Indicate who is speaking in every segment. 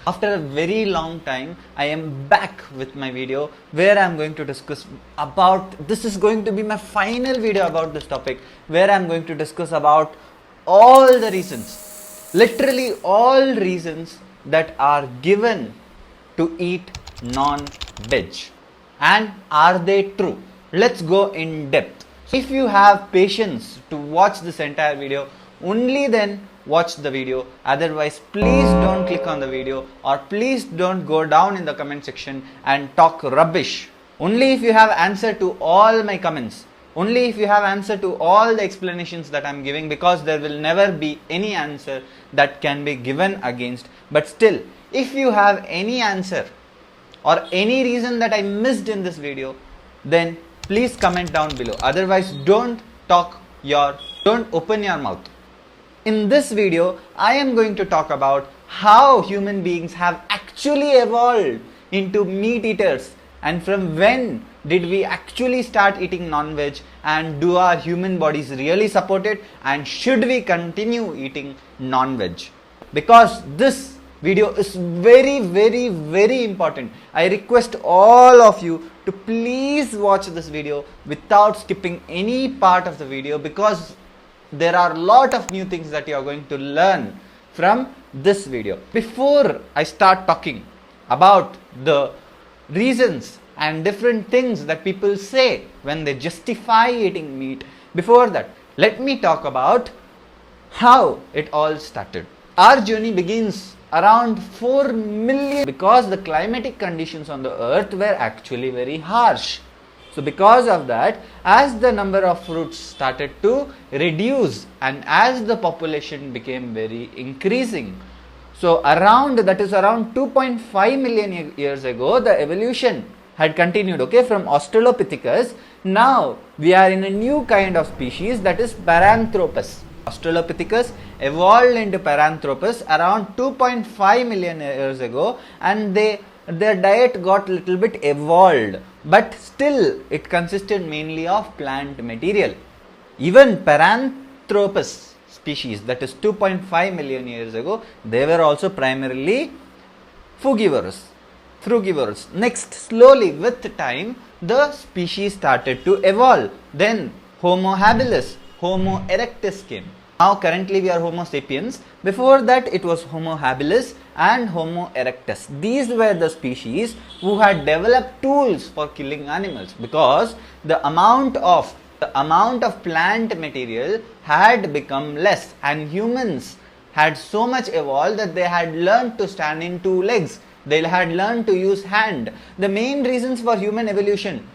Speaker 1: After a very long time, I am back with my video where I am going to discuss about, this is going to be my final video about this topic, where I am going to discuss about all the reasons, literally all reasons that are given to eat non-veg. And are they true? Let's go in depth. So if you have patience to watch this entire video, only then watch the video. Otherwise, please don't click on the video, or please don't go down in the comment section and talk rubbish. Only if you have answer to all my comments, only if you have answer to all the explanations that I'm giving, because there will never be any answer that can be given against. But still, if you have any answer or any reason that I missed in this video, then please comment down below. Otherwise, don't open your mouth. In this video, I am going to talk about how human beings have actually evolved into meat eaters, and from when did we actually start eating non-veg, and do our human bodies really support it, and should we continue eating non-veg? Because this video is very, very, very important. I request all of you to please watch this video without skipping any part of the video, because there are a lot of new things that you are going to learn from this video. Before I start talking about the reasons and different things that people say when they justify eating meat, before that, let me talk about how it all started. Our journey begins around 4 million, because the climatic conditions on the earth were actually very harsh. So because of that, as the number of fruits started to reduce and as the population became very increasing, so around 2.5 million years ago, the evolution had continued, from Australopithecus. Now we are in a new kind of species, that is Paranthropus. Australopithecus evolved into Paranthropus around 2.5 million years ago, and their diet got little bit evolved, but still it consisted mainly of plant material. Even Paranthropus species, that is 2.5 million years ago, they were also primarily frugivorous. Next, slowly with time, the species started to evolve. Then Homo habilis, Homo erectus came. Now currently we are Homo sapiens. Before that it was Homo habilis and Homo erectus. These were the species who had developed tools for killing animals, because the amount of plant material had become less, and humans had so much evolved that they had learned to stand in 2 legs. They had learned to use hand. The main reasons for human evolution.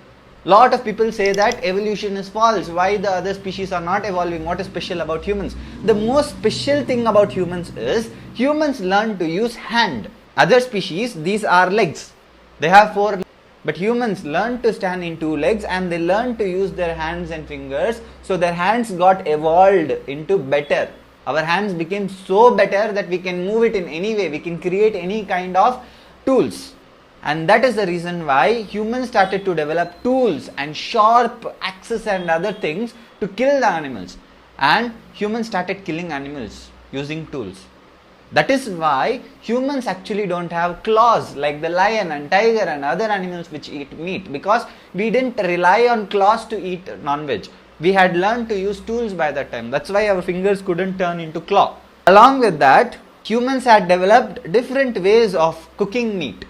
Speaker 1: Lot of people say that evolution is false. Why the other species are not evolving? What is special about humans? The most special thing about humans is humans learn to use hand. Other species, these are legs. They have 4 legs. But humans learn to stand in 2 legs, and they learn to use their hands and fingers. So their hands got evolved into better. Our hands became so better that we can move it in any way. We can create any kind of tools. And that is the reason why humans started to develop tools and sharp axes and other things to kill the animals. And humans started killing animals using tools. That is why humans actually don't have claws like the lion and tiger and other animals which eat meat, because we didn't rely on claws to eat non-veg. We had learned to use tools by that time. That's why our fingers couldn't turn into claw. Along with that, humans had developed different ways of cooking meat.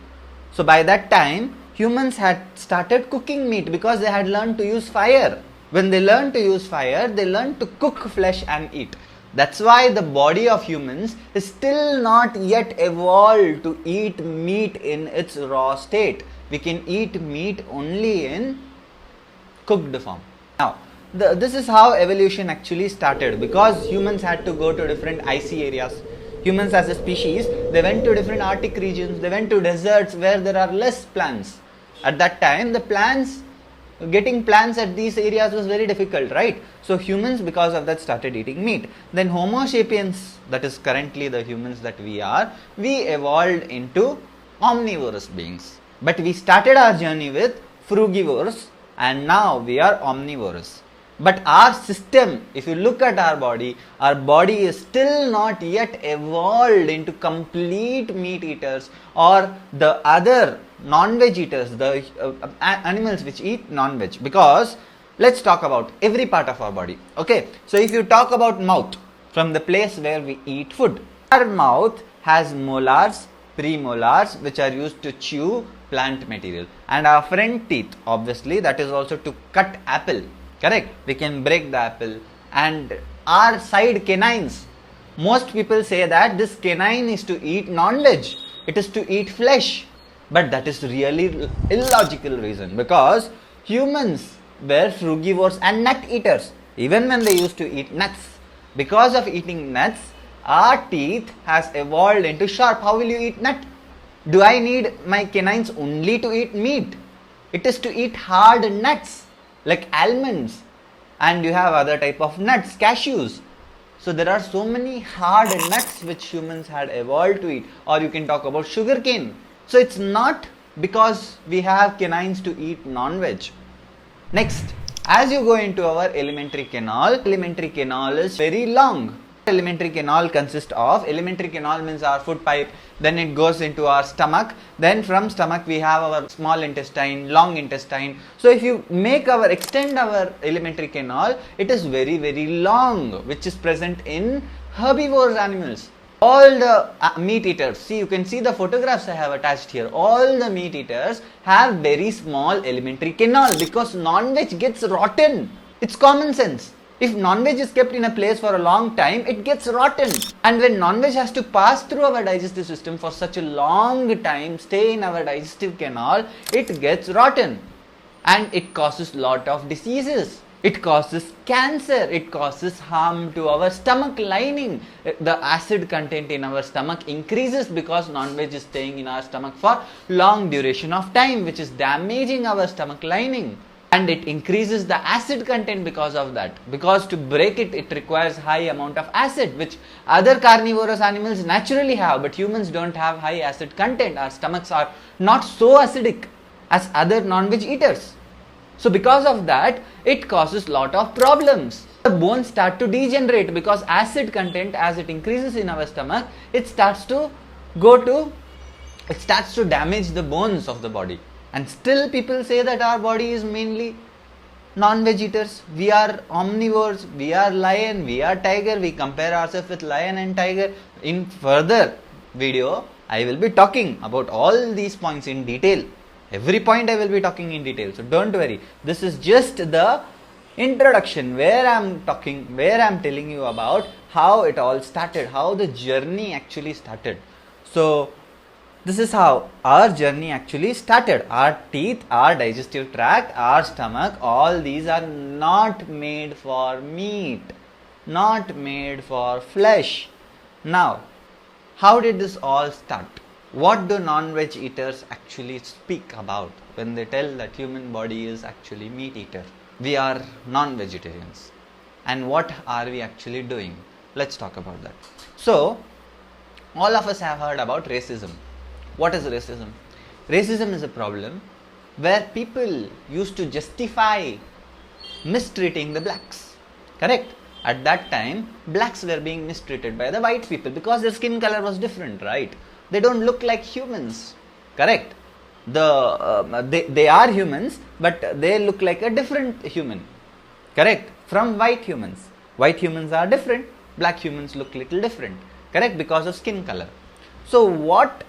Speaker 1: So by that time, humans had started cooking meat because they had learned to use fire. When they learned to use fire, they learned to cook flesh and eat. That's why the body of humans is still not yet evolved to eat meat in its raw state. We can eat meat only in cooked form. Now, this is how evolution actually started, because humans had to go to different icy areas. Humans as a species, they went to different Arctic regions, they went to deserts where there are less plants. At that time, getting plants at these areas was very difficult, right? So humans, because of that, started eating meat. Then Homo sapiens, that is currently the humans that we are, we evolved into omnivorous beings. But we started our journey with frugivores, and now we are omnivorous. But our system, if you look at our body is still not yet evolved into complete meat eaters or the other non-veg eaters, the animals which eat non-veg. Because let's talk about every part of our body. Okay, so if you talk about mouth, from the place where we eat food, our mouth has molars, premolars, which are used to chew plant material, and our front teeth, obviously, that is also to cut apple. Correct? We can break the apple. And our side canines, most people say that this canine is to eat non-veg, it is to eat flesh, but that is really illogical reason, because humans were frugivores and nut eaters even when they used to eat nuts. Because of eating nuts, our teeth has evolved into sharp. How will you eat nut? Do I need my canines only to eat meat? It is to eat hard nuts like almonds, and you have other type of nuts, cashews. So there are so many hard nuts which humans had evolved to eat. Or you can talk about sugarcane. So it's not because we have canines to eat non-veg. Next, as you go into our alimentary canal is very long. Alimentary canal consists of, alimentary canal means our food pipe, then it goes into our stomach, then from stomach we have our small intestine, long intestine. So if you extend our alimentary canal, it is very long, which is present in herbivorous animals. All the meat eaters, see, you can see the photographs I have attached here. All the meat eaters have very small alimentary canal, because non-veg gets rotten. It's common sense. If non-veg is kept in a place for a long time, it gets rotten. And when non-veg has to pass through our digestive system for such a long time, stay in our digestive canal, it gets rotten. And it causes lot of diseases. It causes cancer. It causes harm to our stomach lining. The acid content in our stomach increases because non-veg is staying in our stomach for long duration of time, which is damaging our stomach lining. And it increases the acid content because of that. Because to break it, it requires high amount of acid, which other carnivorous animals naturally have, but humans don't have high acid content. Our stomachs are not so acidic as other non-veg eaters. So because of that, it causes lot of problems. The bones start to degenerate because acid content, as it increases in our stomach, it starts to damage the bones of the body. And still people say that our body is mainly non-veg eaters. We are omnivores, we are lion, we are tiger. We compare ourselves with lion and tiger. In further video, I will be talking about all these points in detail. Every point I will be talking in detail. So don't worry. This is just the introduction where I am telling you about how it all started, how the journey actually started. So this is how our journey actually started. Our teeth, our digestive tract, our stomach, all these are not made for meat, not made for flesh. Now, how did this all start? What do non-veg eaters actually speak about when they tell that human body is actually meat eater? We are non-vegetarians. And what are we actually doing? Let's talk about that. So, all of us have heard about racism. What is racism? Racism is a problem where people used to justify mistreating the blacks. Correct? At that time, blacks were being mistreated by the white people because their skin color was different, right? They don't look like humans. Correct? They are humans, but they look like a different human. Correct? From white humans. White humans are different. Black humans look little different. Correct? Because of skin color. So what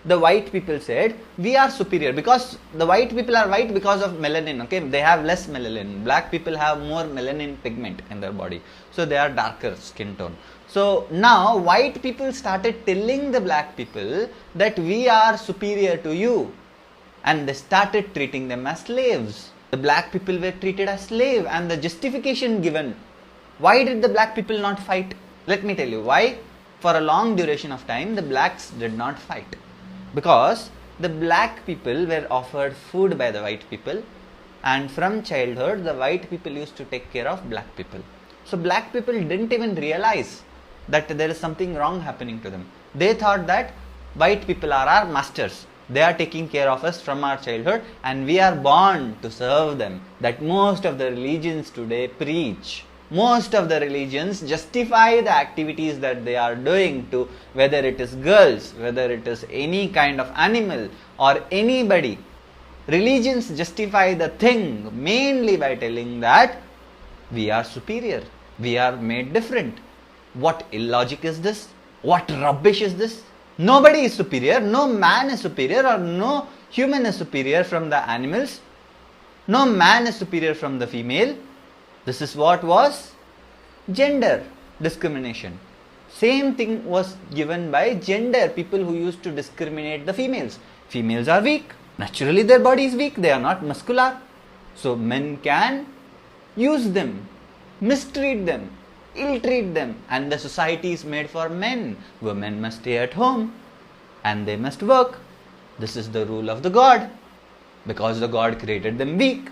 Speaker 1: the white people said, we are superior because the white people are white because of melanin. Okay, they have less melanin. Black people have more melanin pigment in their body, so they are darker skin tone. So now white people started telling the black people that we are superior to you, and they started treating them as slaves. The black people were treated as slave, and the justification given. Why did the black people not fight? Let me tell you why. For a long duration of time, the blacks did not fight. Because the black people were offered food by the white people, and from childhood the white people used to take care of black people. So black people didn't even realize that there is something wrong happening to them. They thought that white people are our masters. They are taking care of us from our childhood and we are born to serve them. That most of the religions today preach. Most of the religions justify the activities that they are doing to whether it is girls, whether it is any kind of animal or anybody. Religions justify the thing mainly by telling that we are superior, we are made different. What illogic is this? What rubbish is this? Nobody is superior, no man is superior or no human is superier from the animals. No man is superior from the female. This is what was gender discrimination. Same thing was given by gender, people who used to discriminate the females. Females are weak. Naturally their body is weak, they are not muscular. So men can use them, mistreat them, ill-treat them, and the society is made for men. Women must stay at home and they must work. This is the rule of the God, because the God created them weak.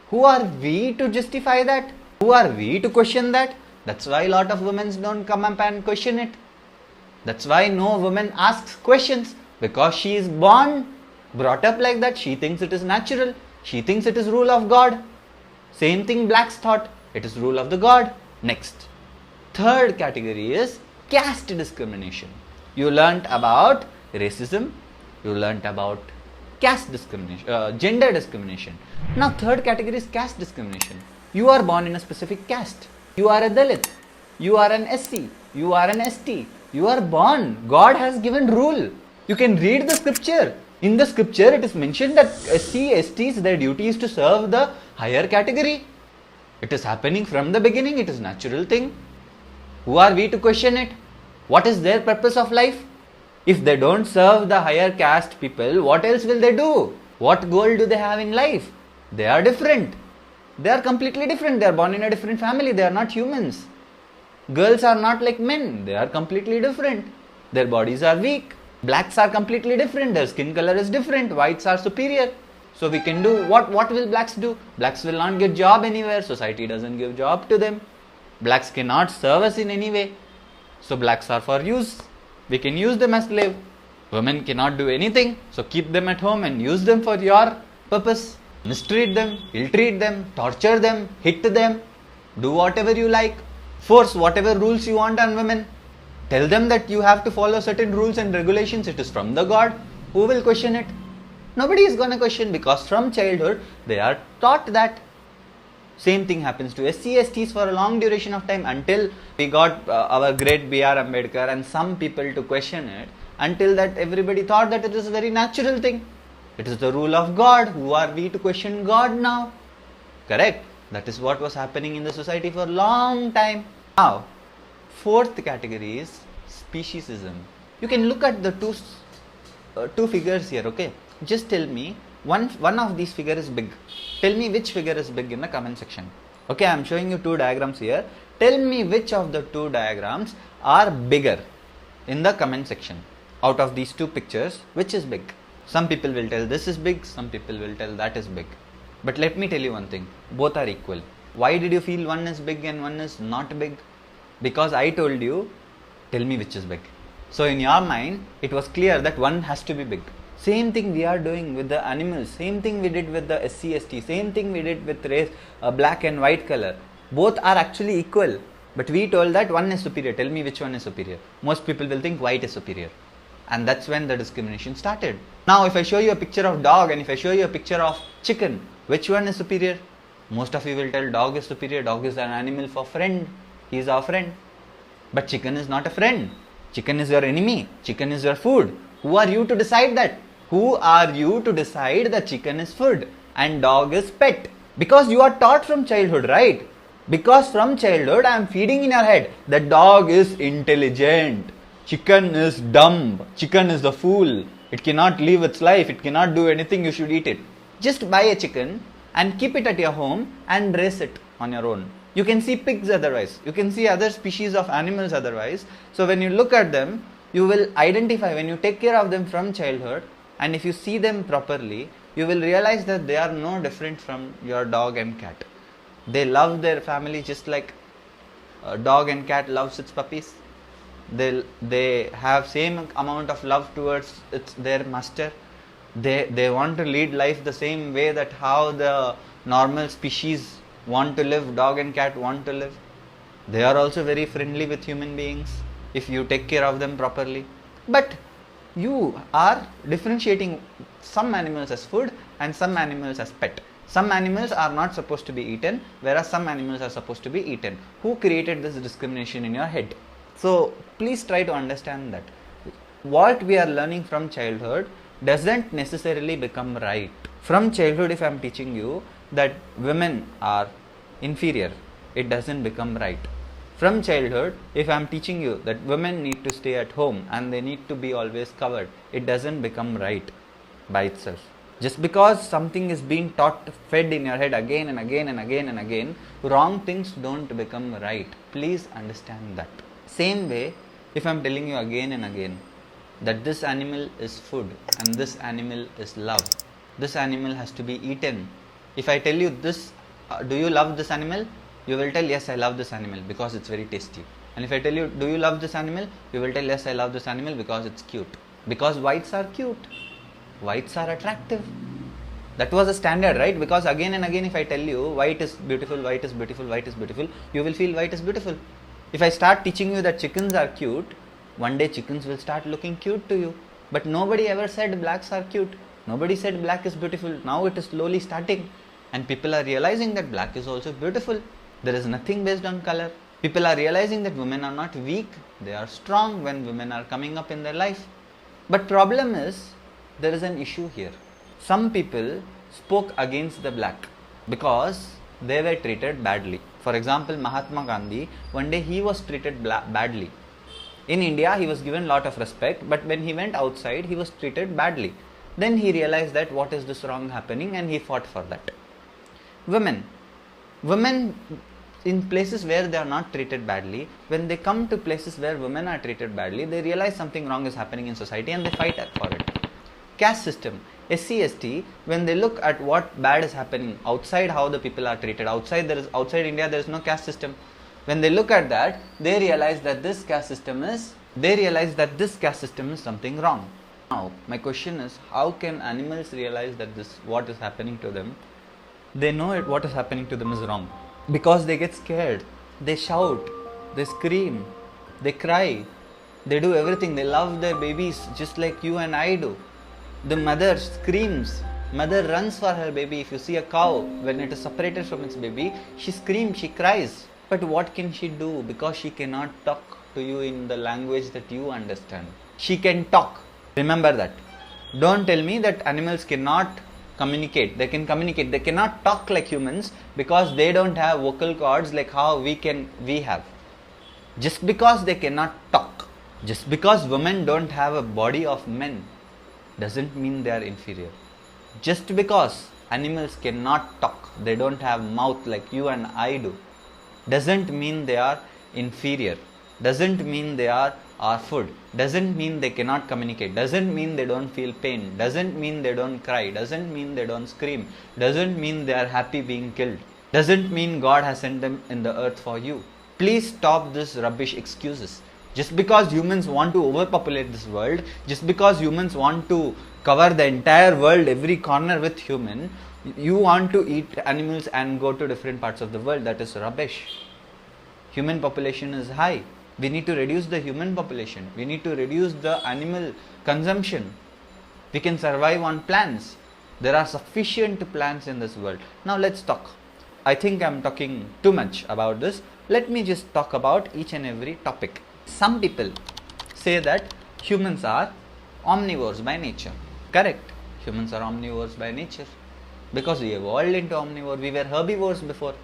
Speaker 1: Who are we to justify that? Who are we to question that? That's why a lot of women don't come up and question it. That's why no woman asks questions, because she is brought up like that. She thinks it is natural. She thinks it is rule of God. Same thing blacks thought. It is rule of the God. Next. Third category is caste discrimination. You learnt about racism. You learnt about caste discrimination, gender discrimination. Now third category is caste discrimination. You are born in a specific caste. You are a Dalit. You are an SC. You are an ST. You are born. God has given rule. You can read the scripture. In the scripture it is mentioned that SC, STs, their duty is to serve the higher category. It is happening from the beginning. It is a natural thing. Who are we to question it? What is their purpose of life? If they don't serve the higher caste people, what else will they do? What goal do they have in life? They are different. They are completely different. They are born in a different family. They are not humans. Girls are not like men. They are completely different. Their bodies are weak. Blacks are completely different. Their skin color is different. Whites are superior. So we can do what will blacks do? Blacks will not get job anywhere. Society doesn't give job to them. Blacks cannot serve us in any way. So blacks are for use. We can use them as slave. Women cannot do anything. So keep them at home and use them for your purpose. Mistreat them, ill-treat them, torture them, hit them. Do whatever you like. Force whatever rules you want on women. Tell them that you have to follow certain rules and regulations. It is from the God. Who will question it? Nobody is going to question, because from childhood they are taught that. Same thing happens to SC, STs for a long duration of time, until we got our great B.R. Ambedkar and some people to question it. Until that everybody thought that it is a very natural thing. It is the rule of God. Who are we to question God now? Correct? That is what was happening in the society for a long time. Now, fourth category is speciesism. You can look at the two figures here, okay? Just tell me, one of these figure is big. Tell me which figure is big in the comment section. Okay, I am showing you two diagrams here. Tell me which of the two diagrams are bigger in the comment section. Out of these two pictures, which is big? Some people will tell this is big, some people will tell that is big. But let me tell you one thing, both are equal. Why did you feel one is big and one is not big? Because I told you, tell me which is big. So in your mind, it was clear that one has to be big. Same thing we are doing with the animals, same thing we did with the SC, ST, same thing we did with race, black and white color. Both are actually equal. But we told that one is superior, tell me which one is superior. Most people will think white is superior. And that's when the discrimination started. Now if I show you a picture of dog and if I show you a picture of chicken, which one is superior? Most of you will tell dog is superior. Dog is an animal for friend. He is our friend. But chicken is not a friend. Chicken is your enemy. Chicken is your food. Who are you to decide that? Who are you to decide that chicken is food and dog is pet? Because you are taught from childhood, right? Because from childhood I am feeding in your head that dog is intelligent. Chicken is dumb. Chicken is the fool. It cannot live its life. It cannot do anything. You should eat it. Just buy a chicken and keep it at your home and raise it on your own. You can see pigs otherwise. You can see other species of animals otherwise. So when you look at them, you will identify, when you take care of them from childhood, and if you see them properly, you will realize that they are no different from your dog and cat. They love their family just like a dog and cat loves its puppies. They have same amount of love towards their master. They want to lead life the same way that how the normal species want to live, dog and cat want to live. They are also very friendly with human beings if you take care of them properly. But you are differentiating some animals as food and some animals as pet. Some animals are not supposed to be eaten, whereas some animals are supposed to be eaten. Who created this discrimination in your head? So please try to understand that what we are learning from childhood doesn't necessarily become right. From childhood, if I am teaching you that women are inferior, it doesn't become right. From childhood, if I am teaching you that women need to stay at home and they need to be always covered, it doesn't become right by itself. Just because something is being taught, fed in your head again and again and again and again, wrong things don't become right. Please understand that. Same way, if I am telling you again and again that this animal is food and this animal is love, this animal has to be eaten. If I tell you this, do you love this animal? You will tell, yes, I love this animal because it's very tasty. And if I tell you, do you love this animal? You will tell, yes, I love this animal because it's cute. Because whites are cute. Whites are attractive. That was a standard, right? Because again and again, if I tell you white is beautiful, white is beautiful, white is beautiful, you will feel white is beautiful. If I start teaching you that chickens are cute, one day chickens will start looking cute to you. But nobody ever said blacks are cute. Nobody said black is beautiful. Now it is slowly starting. And people are realizing that black is also beautiful. There is nothing based on color. People are realizing that women are not weak. They are strong when women are coming up in their life. But problem is, there is an issue here. Some people spoke against the black because they were treated badly. For example, Mahatma Gandhi, one day he was treated badly. In India, he was given a lot of respect, but when he went outside, he was treated badly. Then he realized that what is this wrong happening, and he fought for that. Women in places where they are not treated badly, when they come to places where women are treated badly, they realize something wrong is happening in society and they fight for it. Caste system, SC/ST, when they look at what bad is happening outside, how the people are treated outside India, there is no caste system. When they look at that, they realize that this caste system is something wrong. Now, my question is, how can animals realize that what is happening to them? They know what is happening to them is wrong. Because they get scared, they shout, they scream, they cry, they do everything. They love their babies just like you and I do. The mother screams, mother runs for her baby. If you see a cow, when it is separated from its baby, she screams, she cries. But what can she do? Because she cannot talk to you in the language that you understand. She can talk. Remember that. Don't tell me that animals cannot communicate. They can communicate. They cannot talk like humans because they don't have vocal cords like how we have. Just because they cannot talk, just because women don't have a body of men, doesn't mean they are inferior. Just because animals cannot talk, they don't have mouth like you and I do, doesn't mean they are inferior. Doesn't mean they are our food. Doesn't mean they cannot communicate. Doesn't mean they don't feel pain. Doesn't mean they don't cry. Doesn't mean they don't scream. Doesn't mean they are happy being killed. Doesn't mean God has sent them in the earth for you. Please stop this rubbish excuses. Just because humans want to overpopulate this world, just because humans want to cover the entire world, every corner with human, you want to eat animals and go to different parts of the world. That is rubbish. Human population is high. We need to reduce the human population. We need to reduce the animal consumption. We can survive on plants. There are sufficient plants in this world. Now let's talk. I think I'm talking too much about this. Let me just talk about each and every topic. Some people say that humans are omnivores by nature. Correct. Humans are omnivores by nature. Because we evolved into omnivore. We were herbivores before.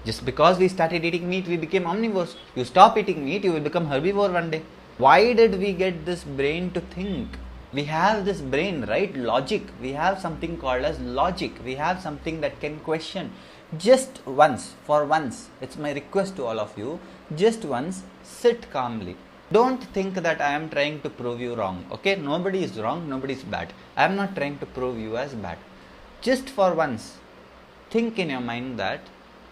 Speaker 1: Just because we started eating meat, we became omnivores. You stop eating meat, you will become herbivore one day. Why did we get this brain to think? We have this brain, right? Logic. We have something called as logic. We have something that can question. Just once, for once, it's my request to all of you, just once, sit calmly. Don't think that I am trying to prove you wrong. Okay? Nobody is wrong, nobody is bad. I am not trying to prove you as bad. Just for once, think in your mind that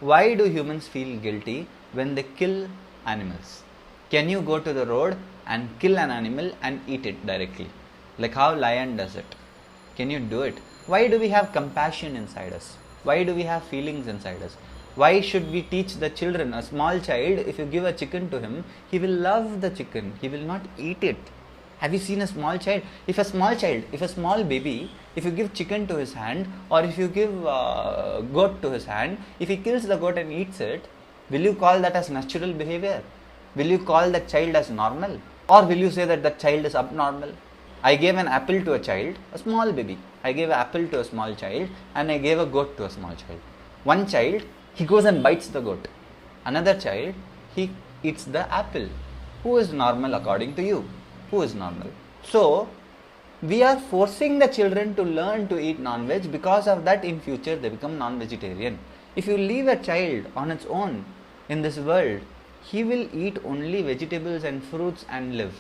Speaker 1: why do humans feel guilty when they kill animals? Can you go to the road and kill an animal and eat it directly? Like how lion does it. Can you do it? Why do we have compassion inside us? Why do we have feelings inside us? Why should we teach the children? A small child, if you give a chicken to him, he will love the chicken. He will not eat it. Have you seen a small child? If a small baby, if you give chicken to his hand, or if you give goat to his hand, if he kills the goat and eats it, will you call that as natural behavior? Will you call that child as normal? Or will you say that the child is abnormal? I gave an apple to a child, a small baby. I gave an apple to a small child and I gave a goat to a small child. One child, he goes and bites the goat. Another child, he eats the apple. Who is normal according to you? Who is normal? So, we are forcing the children to learn to eat non-veg. Because of that, in future they become non-vegetarian. If you leave a child on its own in this world, he will eat only vegetables and fruits and live.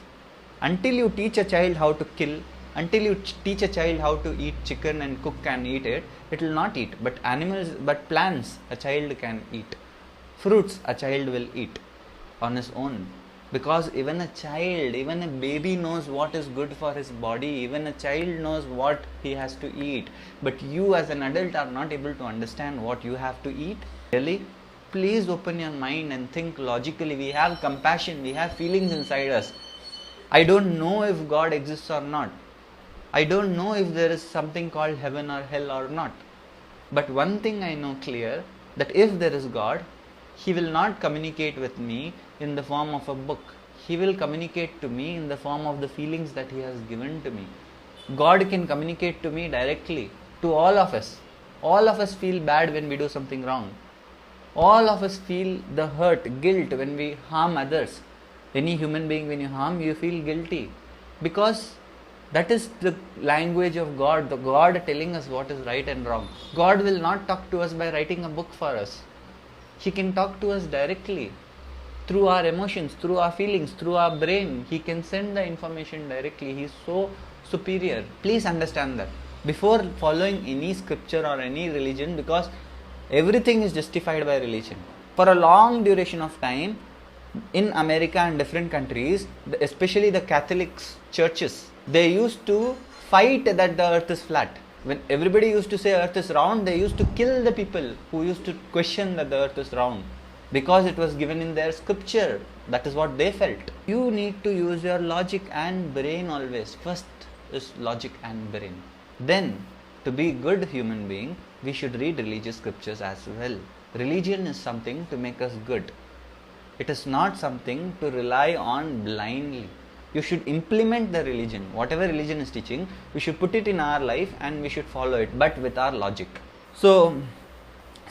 Speaker 1: Until you teach a child how to kill, until you teach a child how to eat chicken and cook and eat it, it will not eat. But plants, a child can eat. Fruits, a child will eat on his own. Because even a child, even a baby knows what is good for his body. Even a child knows what he has to eat. But you as an adult are not able to understand what you have to eat. Really? Please open your mind and think logically. We have compassion, we have feelings inside us. I don't know if God exists or not. I don't know if there is something called heaven or hell or not. But one thing I know clear, that if there is God, He will not communicate with me in the form of a book. He will communicate to me in the form of the feelings that He has given to me. God can communicate to me directly, to all of us. All of us feel bad when we do something wrong. All of us feel the hurt, guilt when we harm others. Any human being, when you harm, you feel guilty. Because that is the language of God, the God telling us what is right and wrong. God will not talk to us by writing a book for us. He can talk to us directly through our emotions, through our feelings, through our brain. He can send the information directly. He is so superior. Please understand that. Before following any scripture or any religion, because everything is justified by religion. For a long duration of time, in America and different countries, especially the Catholic churches, they used to fight that the earth is flat. When everybody used to say earth is round, they used to kill the people who used to question that the earth is round. Because it was given in their scripture. That is what they felt. You need to use your logic and brain always. First is logic and brain. Then, to be a good human being, we should read religious scriptures as well. Religion is something to make us good. It is not something to rely on blindly. You should implement the religion. Whatever religion is teaching, we should put it in our life and we should follow it, but with our logic. So,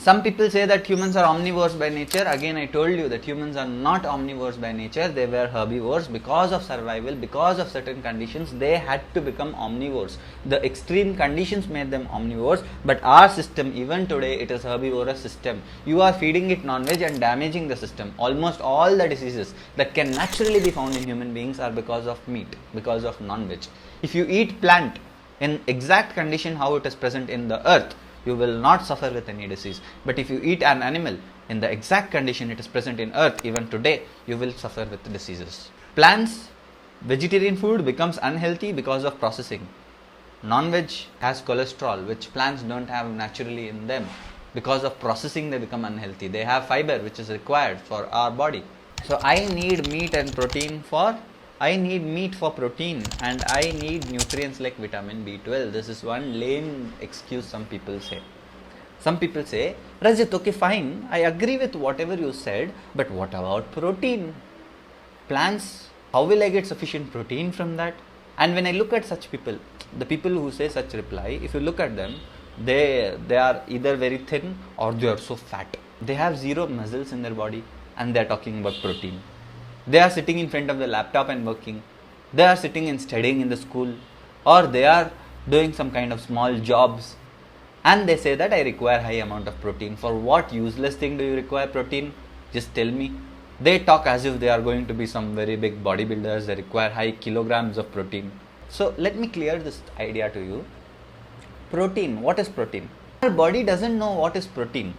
Speaker 1: some people say that humans are omnivores by nature. Again, I told you that humans are not omnivores by nature. They were herbivores. Because of survival, because of certain conditions, they had to become omnivores. The extreme conditions made them omnivores. But our system, even today, it is herbivorous system. You are feeding it non-veg and damaging the system. Almost all the diseases that can naturally be found in human beings are because of meat, because of non-veg. If you eat plant in exact condition how it is present in the earth, you will not suffer with any disease. But if you eat an animal in the exact condition it is present in earth, even today, you will suffer with diseases. Plants, vegetarian food becomes unhealthy because of processing. Non-veg has cholesterol, which plants don't have naturally in them. Because of processing, they become unhealthy. They have fiber, which is required for our body. So I need meat and protein I need meat for protein, and I need nutrients like vitamin B12. This is one lame excuse some people say. Some people say, Rajat, okay fine, I agree with whatever you said, but what about protein? Plants, how will I get sufficient protein from that? And when I look at such people, the people who say such reply, if you look at them, they are either very thin or they are so fat. They have zero muscles in their body and they are talking about protein. They are sitting in front of the laptop and working. They are sitting and studying in the school, or they are doing some kind of small jobs, and they say that I require high amount of protein. For what useless thing do you require protein? Just tell me. They talk as if they are going to be some very big bodybuilders. They require high kilograms of protein. So let me clear this idea to you. Protein. What is protein? Our body doesn't know what is protein.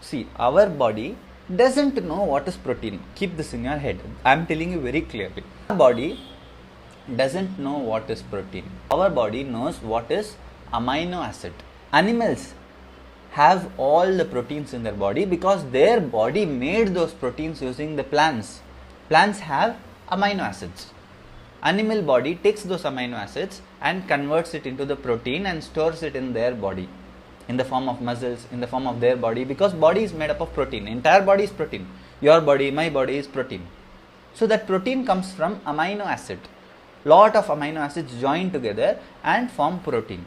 Speaker 1: See, our body doesn't know what is protein. Keep this in your head. I am telling you very clearly. Our body doesn't know what is protein. Our body knows what is amino acid. Animals have all the proteins in their body because their body made those proteins using the plants. Plants have amino acids. Animal body takes those amino acids and converts it into the protein and stores it in their body in the form of muscles, in the form of their body, because body is made up of protein. Entire body is protein. Your body, my body is protein. So that protein comes from amino acid. Lot of amino acids join together and form protein.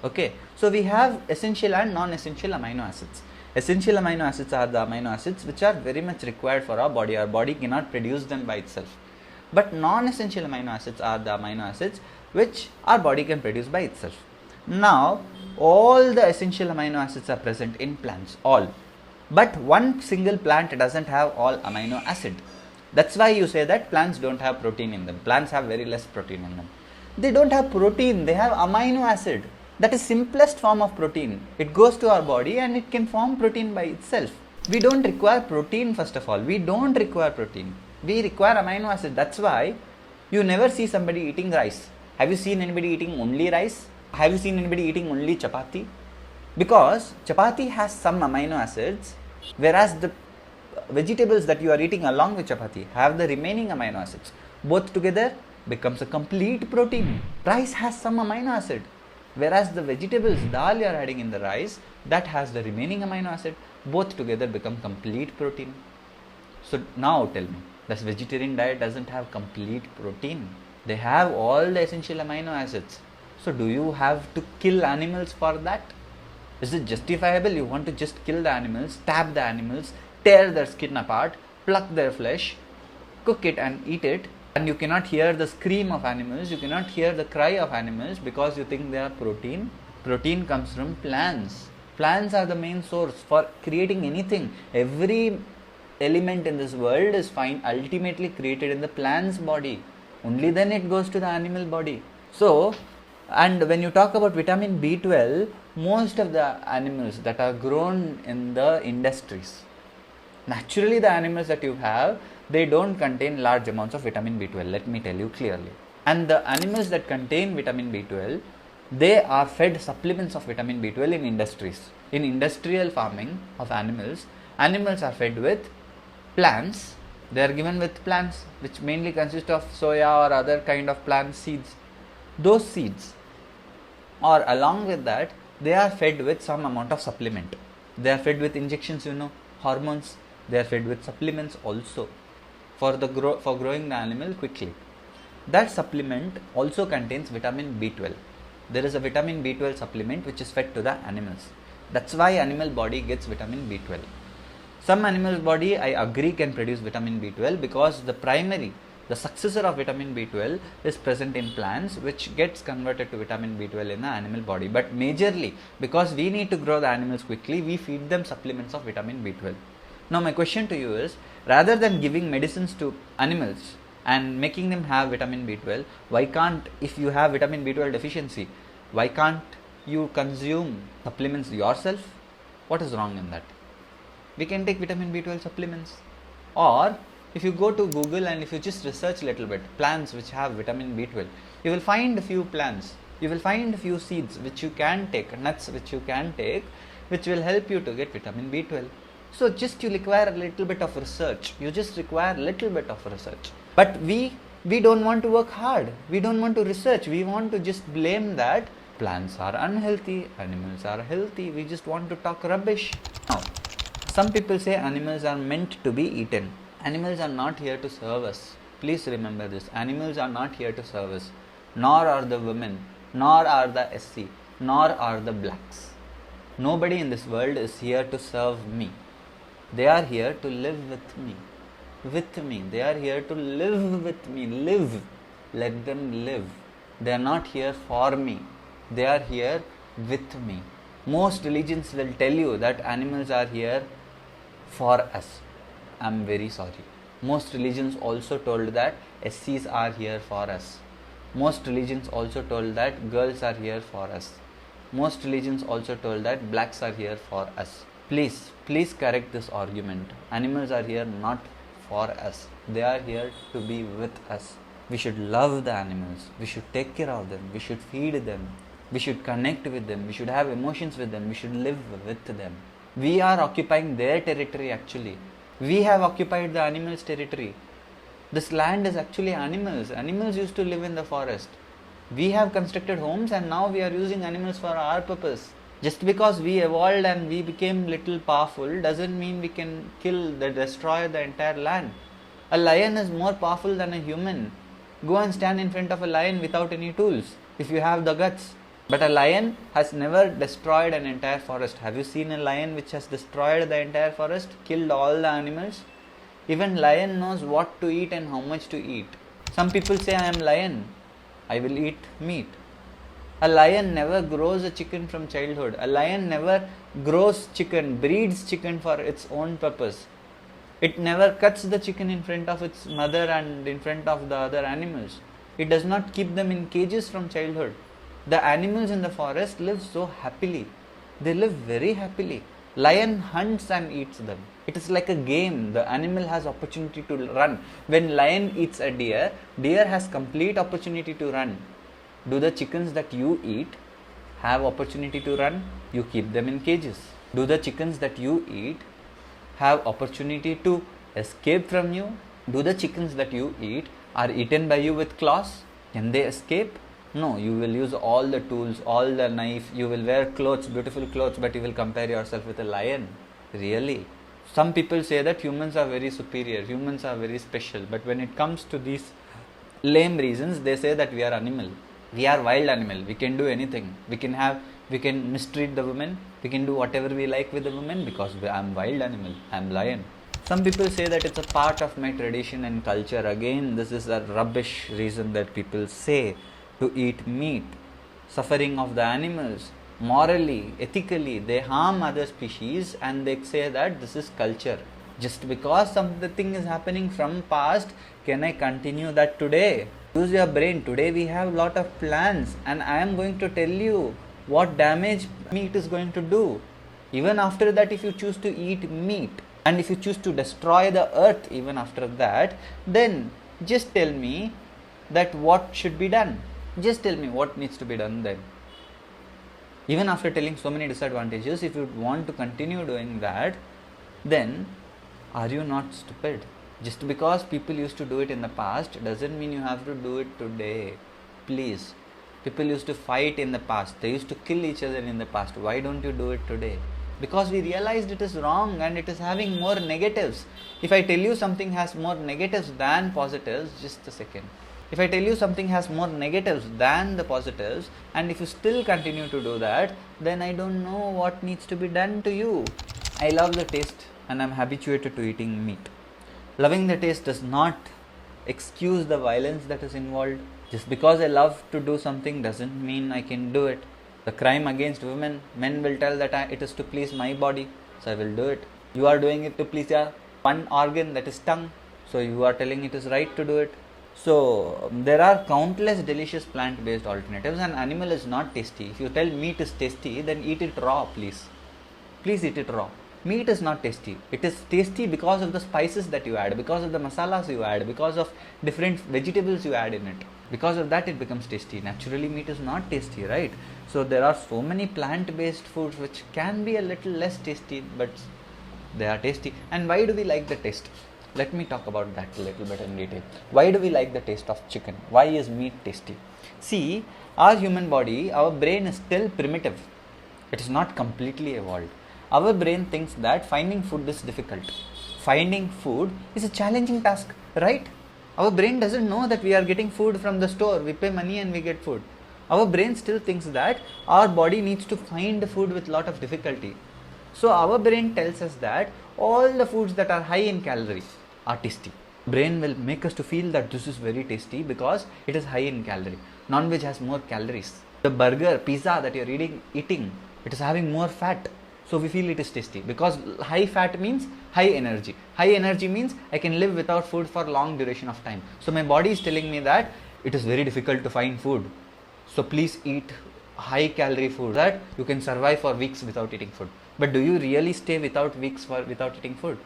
Speaker 1: Okay, so we have essential and non-essential amino acids. Essential amino acids are the amino acids which are very much required for our body. Our body cannot produce them by itself. But non-essential amino acids are the amino acids which our body can produce by itself. Now, all the essential amino acids are present in plants, all. But one single plant doesn't have all amino acid. That's why you say that plants don't have protein in them. Plants have very less protein in them. They don't have protein, they have amino acid. That is simplest form of protein. It goes to our body and it can form protein by itself. We don't require protein first of all. We don't require protein. We require amino acid. That's why you never see somebody eating rice. Have you seen anybody eating only rice? Have you seen anybody eating only chapati? Because chapati has some amino acids, whereas the vegetables that you are eating along with chapati have the remaining amino acids. Both together becomes a complete protein. Rice has some amino acid, whereas the vegetables, dal you are adding in the rice, that has the remaining amino acid. Both together become complete protein. So now tell me, does vegetarian diet doesn't have complete protein? They have all the essential amino acids. So do you have to kill animals for that? Is it justifiable? You want to just kill the animals, stab the animals, tear their skin apart, pluck their flesh, cook it and eat it, and you cannot hear the scream of animals, you cannot hear the cry of animals because you think they are protein. Protein comes from plants. Plants are the main source for creating anything. Every element in this world is ultimately created in the plant's body. Only then it goes to the animal body. So, and when you talk about vitamin B12, most of the animals that are grown in the industries, naturally the animals that you have, they don't contain large amounts of vitamin B12, let me tell you clearly. And the animals that contain vitamin B12, they are fed supplements of vitamin B12 in industries. In industrial farming of animals, animals are fed with plants. They are given with plants which mainly consist of soya or other kind of plant seeds. Those seeds, or along with that, they are fed with some amount of supplement. They are fed with injections, hormones. They are fed with supplements also for growing the animal quickly. That supplement also contains vitamin B12. There is a vitamin B12 supplement which is fed to the animals. That's why animal body gets vitamin B12. Some animal body, I agree, can produce vitamin B12 because the successor of vitamin B12 is present in plants, which gets converted to vitamin B12 in the animal body. But majorly, because we need to grow the animals quickly, we feed them supplements of vitamin B12. Now my question to you is, rather than giving medicines to animals and making them have vitamin B12, why can't, if you have vitamin B12 deficiency, why can't you consume supplements yourself? What is wrong in that? We can take vitamin B12 supplements. Or if you go to Google and if you just research a little bit, plants which have vitamin B12, you will find a few plants, you will find a few seeds which you can take, nuts which you can take, which will help you to get vitamin B12. So just you require a little bit of research. You just require a little bit of research. But we don't want to work hard. We don't want to research. We want to just blame that plants are unhealthy, animals are healthy. We just want to talk rubbish. Now, some people say animals are meant to be eaten. Animals are not here to serve us. Please remember this. Animals are not here to serve us. Nor are the women, nor are the SC, nor are the blacks. Nobody in this world is here to serve me. They are here to live with me. With me. They are here to live with me. Live. Let them live. They are not here for me. They are here with me. Most religions will tell you that animals are here for us. I am very sorry. Most religions also told that SCs are here for us. Most religions also told that girls are here for us. Most religions also told that blacks are here for us. Please correct this argument. Animals are here not for us. They are here to be with us. We should love the animals. We should take care of them. We should feed them. We should connect with them. We should have emotions with them. We should live with them. We are occupying their territory actually. We have occupied the animals' territory. This land is actually animals. Animals used to live in the forest. We have constructed homes and now we are using animals for our purpose. Just because we evolved and we became little powerful doesn't mean we can destroy the entire land. A lion is more powerful than a human. Go and stand in front of a lion without any tools if you have the guts. But a lion has never destroyed an entire forest. Have you seen a lion which has destroyed the entire forest, killed all the animals? Even lion knows what to eat and how much to eat. Some people say, I am lion, I will eat meat. A lion never grows a chicken from childhood. A lion never grows chicken, breeds chicken for its own purpose. It never cuts the chicken in front of its mother and in front of the other animals. It does not keep them in cages from childhood. The animals in the forest live so happily. They live very happily. Lion hunts and eats them. It is like a game. The animal has opportunity to run. When lion eats a deer, deer has complete opportunity to run. Do the chickens that you eat have opportunity to run? You keep them in cages. Do the chickens that you eat have opportunity to escape from you? Do the chickens that you eat are eaten by you with claws? Can they escape? No, you will use all the tools, all the knife, you will wear clothes, beautiful clothes, but you will compare yourself with a lion. Really? Some people say that humans are very superior, humans are very special, but when it comes to these lame reasons, they say that we are animal. We are wild animal, we can do anything. We can mistreat the women, we can do whatever we like with the women because I am wild animal, I am lion. Some people say that it's a part of my tradition and culture. Again, this is a rubbish reason that people say to eat meat. Suffering of the animals, morally, ethically, they harm other species and they say that this is culture. Just because something is happening from past, can I continue that today? Use your brain. Today we have lot of plans and I am going to tell you what damage meat is going to do. Even after that, if you choose to eat meat and if you choose to destroy the earth even after that, then just tell me that what should be done. Just tell me what needs to be done then. Even after telling so many disadvantages, if you want to continue doing that, then are you not stupid? Just because people used to do it in the past doesn't mean you have to do it today. Please. People used to fight in the past. They used to kill each other in the past. Why don't you do it today? Because we realized it is wrong and it is having more negatives. If I tell you something has more negatives than positives, just a second. If I tell you something has more negatives than the positives and if you still continue to do that, then I don't know what needs to be done to you. I love the taste and I'm habituated to eating meat. Loving the taste does not excuse the violence that is involved. Just because I love to do something doesn't mean I can do it. The crime against women, men will tell that it is to please my body, so I will do it. You are doing it to please your one organ, that is tongue, so you are telling it is right to do it. So there are countless delicious plant-based alternatives and animal is not tasty. If you tell meat is tasty, then eat it raw, please. Please eat it raw. Meat is not tasty. It is tasty because of the spices that you add, because of the masalas you add, because of different vegetables you add in it. Because of that it becomes tasty. Naturally meat is not tasty, right? So there are so many plant-based foods which can be a little less tasty, but they are tasty. And why do we like the taste? Let me talk about that a little bit in detail. Why do we like the taste of chicken? Why is meat tasty? See, our human body, our brain is still primitive. It is not completely evolved. Our brain thinks that finding food is difficult. Finding food is a challenging task, right? Our brain doesn't know that we are getting food from the store. We pay money and we get food. Our brain still thinks that our body needs to find food with lot of difficulty. So our brain tells us that all the foods that are high in calories are tasty. Brain will make us to feel that this is very tasty because it is high in calorie. Non-veg has more calories. The burger, pizza that you are eating, it is having more fat. So we feel it is tasty because high fat means high energy. High energy means I can live without food for long duration of time. So my body is telling me that it is very difficult to find food. So please eat high calorie food that you can survive for weeks without eating food. But do you really stay without eating food?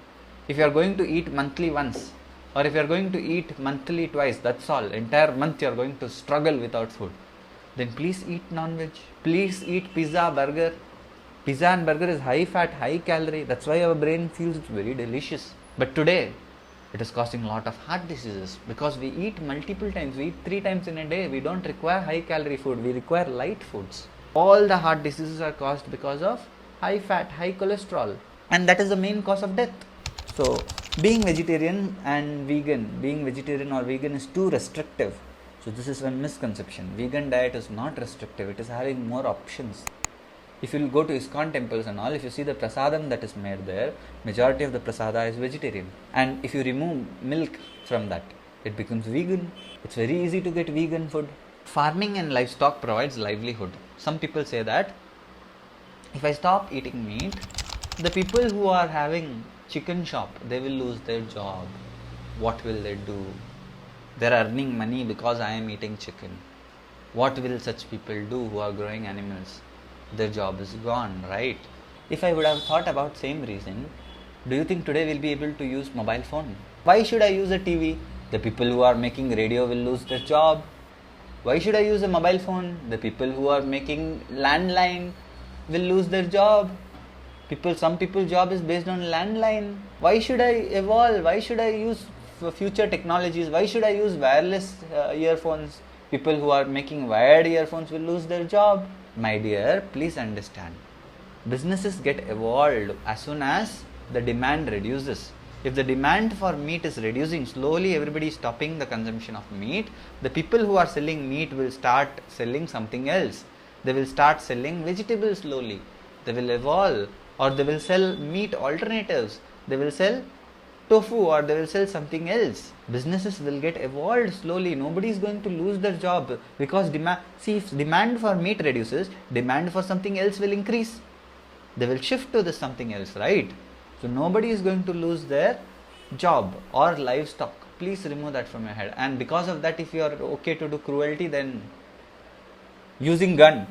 Speaker 1: If you are going to eat monthly once or if you are going to eat monthly twice, that's all. Entire month you are going to struggle without food. then please eat non-veg. Please eat pizza, burger. Pizza and burger is high fat, high calorie. That's why our brain feels it's very delicious. But today, it is causing a lot of heart diseases because we eat multiple times. We eat 3 times in a day. We don't require high calorie food. We require light foods. All the heart diseases are caused because of high fat, high cholesterol. And that is the main cause of death. So, being vegetarian or vegan is too restrictive. So, this is one misconception. Vegan diet is not restrictive. It is having more options. If you go to ISKCON temples and all, if you see the prasadam that is made there, majority of the prasada is vegetarian. And if you remove milk from that, it becomes vegan. It's very easy to get vegan food. Farming and livestock provides livelihood. Some people say that if I stop eating meat, the people who are having chicken shop, they will lose their job. What will they do? They are earning money because I am eating chicken. What will such people do who are growing animals? Their job is gone, right? If I would have thought about same reason, do you think today we'll be able to use mobile phone? Why should I use a TV? The people who are making radio will lose their job. Why should I use a mobile phone? The people who are making landline will lose their job. Some people's job is based on landline. Why should I evolve? Why should I use future technologies? Why should I use wireless earphones? People who are making wired earphones will lose their job. My dear, please understand. Businesses get evolved as soon as the demand reduces. If the demand for meat is reducing, slowly everybody is stopping the consumption of meat. The people who are selling meat will start selling something else. They will start selling vegetables slowly. They will evolve, or they will sell meat alternatives. They will sell tofu, or they will sell something else. Businesses will get evolved slowly. Nobody is going to lose their job because if demand for meat reduces, demand for something else will increase. They will shift to this something else, right? So nobody is going to lose their job or livestock. Please remove that from your head. And because of that, if you are okay to do cruelty, then using gun.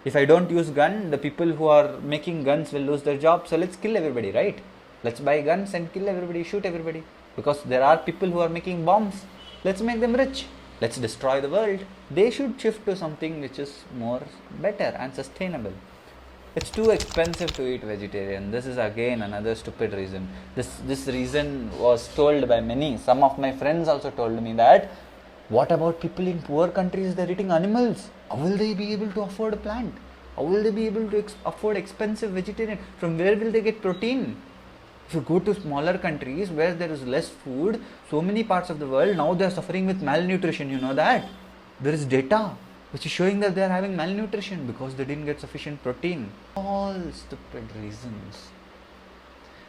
Speaker 1: If I don't use gun, the people who are making guns will lose their job. So let's kill everybody, right? Let's buy guns and kill everybody, shoot everybody. Because there are people who are making bombs. Let's make them rich. Let's destroy the world. They should shift to something which is more better and sustainable. It's too expensive to eat vegetarian. This is again another stupid reason. This reason was told by many. Some of my friends also told me that, what about people in poor countries? They're eating animals. How will they be able to afford a plant? How will they be able to afford expensive vegetarian? From where will they get protein? If you go to smaller countries where there is less food, so many parts of the world, now they are suffering with malnutrition. You know that? There is data which is showing that they are having malnutrition because they didn't get sufficient protein. All stupid reasons.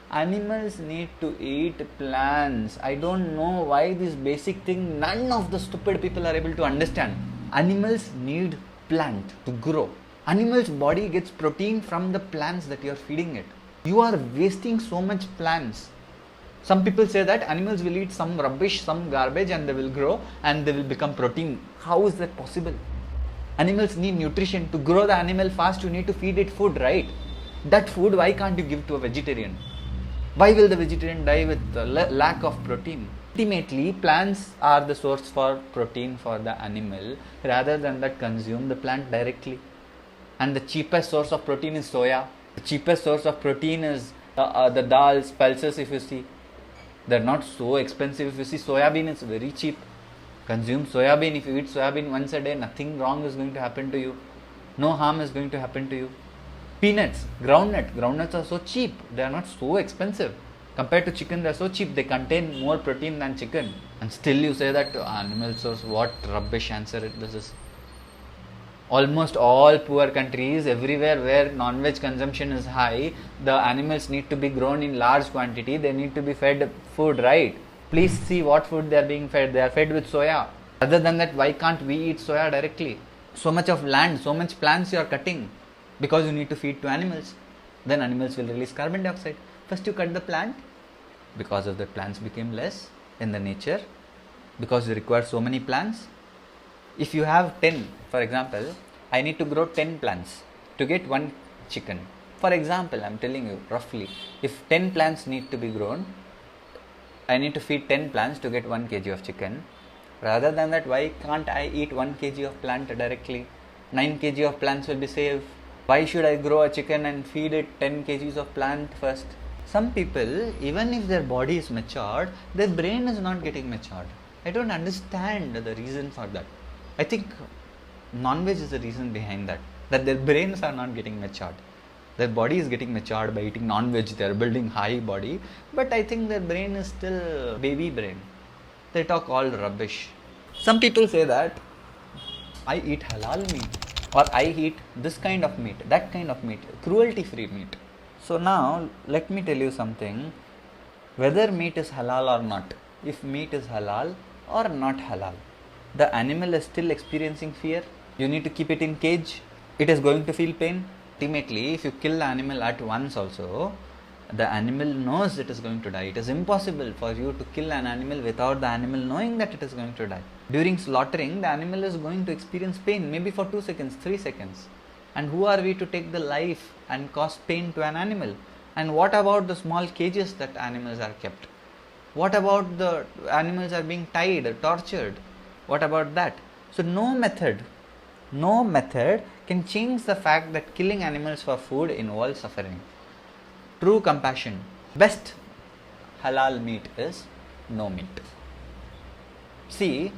Speaker 1: Animals need to eat plants. I don't know why this basic thing none of the stupid people are able to understand. Animals need plant to grow. Animal's body gets protein from the plants that you are feeding it. You are wasting so much plants. Some people say that animals will eat some rubbish, some garbage, and they will grow and they will become protein. How is that possible? Animals need nutrition. To grow the animal fast, you need to feed it food, right? That food, why can't you give to a vegetarian? Why will the vegetarian die with lack of protein? Ultimately, plants are the source for protein for the animal. Rather than that, consume the plant directly. And the cheapest source of protein is soya. The cheapest source of protein is the dals, pulses, if you see. They're not so expensive. If you see, soya bean is very cheap. Consume soya bean. If you eat soya bean once a day, nothing wrong is going to happen to you. No harm is going to happen to you. Peanuts, groundnuts are so cheap. They are not so expensive. Compared to chicken, they are so cheap. They contain more protein than chicken. And still you say that animal source, what rubbish answer this is. Almost all poor countries, everywhere where non-veg consumption is high, the animals need to be grown in large quantity. They need to be fed food, right? Please see what food they are being fed. They are fed with soya. Other than that, why can't we eat soya directly? So much of land, so much plants you are cutting because you need to feed to animals. Then animals will release carbon dioxide. First you cut the plant. Because of that, plants became less in the nature. Because you require so many plants. If you have 10, for example, I need to grow 10 plants to get 1 chicken. For example, I am telling you roughly, if 10 plants need to be grown, I need to feed 10 plants to get 1 kg of chicken. Rather than that, why can't I eat 1 kg of plant directly? 9 kg of plants will be safe. Why should I grow a chicken and feed it 10 kgs of plant first? Some people, even if their body is matured, their brain is not getting matured. I don't understand the reason for that. I think non-veg is the reason behind that their brains are not getting matured. Their body is getting matured by eating non-veg, they are building high body, but I think their brain is still baby brain. They talk all rubbish. Some people say that I eat halal meat, or I eat this kind of meat, that kind of meat, cruelty-free meat. So now let me tell you something, whether meat is halal or not, if meat is halal or not halal, the animal is still experiencing fear. You need to keep it in cage, it is going to feel pain. Ultimately, if you kill the animal at once also, the animal knows it is going to die. It is impossible for you to kill an animal without the animal knowing that it is going to die. During slaughtering, the animal is going to experience pain, maybe for 2 seconds, 3 seconds. And who are we to take the life and cause pain to an animal? And what about the small cages that animals are kept? What about the animals are being tied or tortured? What about that? So no method can change the fact that killing animals for food involves suffering. True compassion. Best halal meat is no meat. See,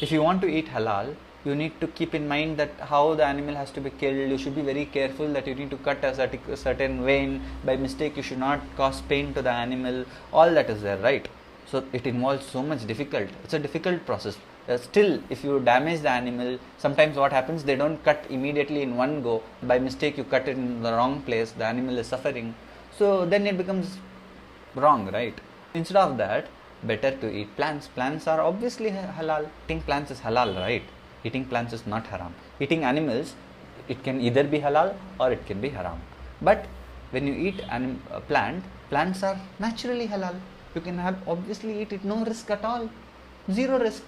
Speaker 1: if you want to eat halal, you need to keep in mind that how the animal has to be killed. You should be very careful that you need to cut a certain vein. By mistake, you should not cause pain to the animal. All that is there, right? So it involves so much difficult. It's a difficult process. Still, if you damage the animal, sometimes what happens, they don't cut immediately in one go. By mistake, you cut it in the wrong place, the animal is suffering. So then it becomes wrong, right? Instead of that, better to eat plants. Plants are obviously halal. Eating plants is halal, right? Eating plants is not haram. Eating animals, it can either be halal or it can be haram. But when you eat a plant, plants are naturally halal. You can obviously eat it, no risk at all. Zero risk.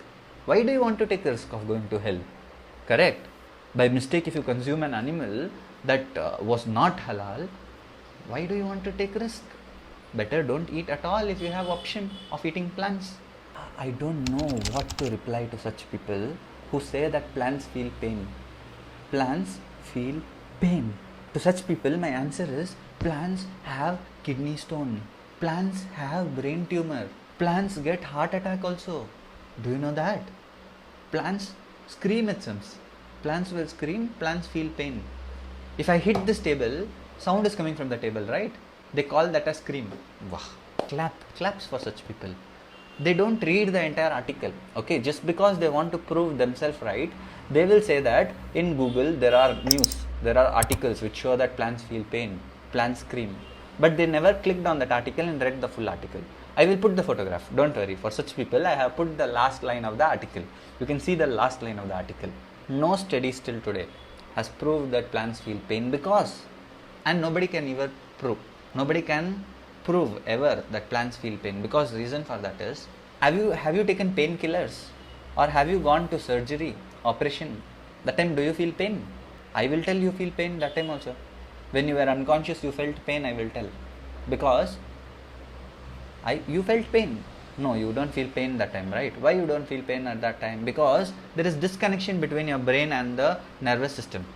Speaker 1: Why do you want to take the risk of going to hell? Correct? By mistake, if you consume an animal that was not halal, why do you want to take risk? Better don't eat at all if you have option of eating plants. I don't know what to reply to such people who say that plants feel pain. Plants feel pain. To such people, my answer is plants have kidney stone. Plants have brain tumor. Plants get heart attack also. Do you know that? Plants scream, it seems. Plants will scream, plants feel pain. If I hit this table, sound is coming from the table, right? They call that a scream. Wow. Claps for such people. They don't read the entire article. Okay, just because they want to prove themselves right, they will say that in Google there are news, there are articles which show that plants feel pain, plants scream. But they never clicked on that article and read the full article. I will put the photograph, don't worry. For such people, I have put the last line of the article. You can see the last line of the article. No study still today has proved that plants feel pain because, and nobody can ever prove. Nobody can prove ever that plants feel pain because reason for that is, have you taken painkillers or have you gone to surgery, operation? That time do you feel pain? I will tell you feel pain that time also. When you were unconscious, you felt pain, I will tell. Because you felt pain. No, you don't feel pain that time, right? Why you don't feel pain at that time? Because there is disconnection between your brain and the nervous system.